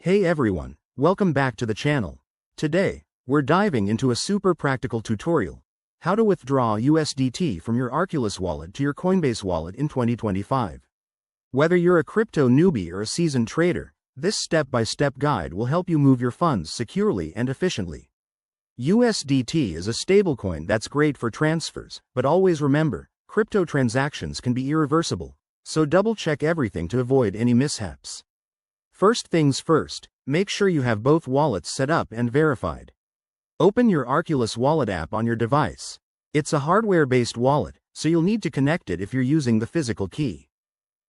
Hey everyone, welcome back to the channel. Today, we're diving into a super practical tutorial, how to withdraw USDT from your Arculus wallet to your Coinbase wallet in 2025. Whether you're a crypto newbie or a seasoned trader, this step-by-step guide will help you move your funds securely and efficiently. USDT is a stablecoin that's great for transfers, but always remember, crypto transactions can be irreversible, so double-check everything to avoid any mishaps. First things first, make sure you have both wallets set up and verified. Open your Arculus wallet app on your device. It's a hardware-based wallet, so you'll need to connect it if you're using the physical key.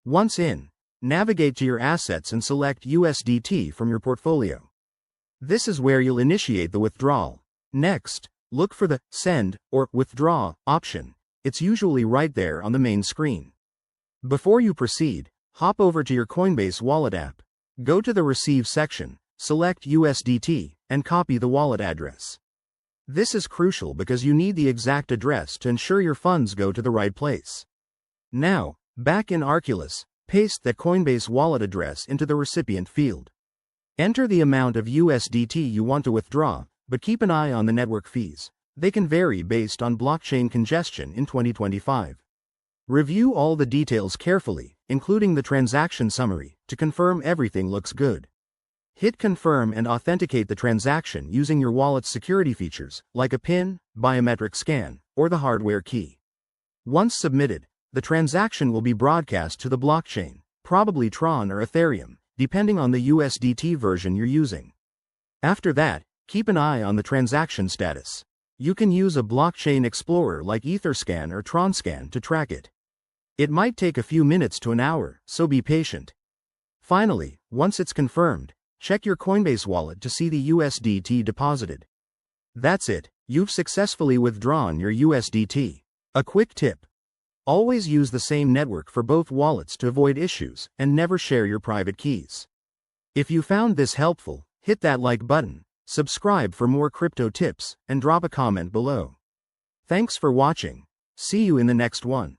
Once in, navigate to your assets and select USDT from your portfolio. This is where you'll initiate the withdrawal. Next, look for the Send or Withdraw option. It's usually right there on the main screen. Before you proceed, hop over to your Coinbase wallet app. Go to the Receive section, select USDT, and copy the wallet address. This is crucial because you need the exact address to ensure your funds go to the right place. Now, back in Arculus, paste that Coinbase wallet address into the recipient field. Enter the amount of USDT you want to withdraw, but keep an eye on the network fees. They can vary based on blockchain congestion in 2025. Review all the details carefully, including the transaction summary, to confirm everything looks good. Hit confirm and authenticate the transaction using your wallet's security features, like a PIN, biometric scan, or the hardware key. Once submitted, the transaction will be broadcast to the blockchain, probably Tron or Ethereum, depending on the USDT version you're using. After that, keep an eye on the transaction status. You can use a blockchain explorer like Etherscan or TronScan to track it. It might take a few minutes to an hour, so be patient. Finally, once it's confirmed, check your Coinbase wallet to see the USDT deposited. That's it, you've successfully withdrawn your USDT. A quick tip: always use the same network for both wallets to avoid issues, and never share your private keys. If you found this helpful, hit that like button, subscribe for more crypto tips, and drop a comment below. Thanks for watching. See you in the next one.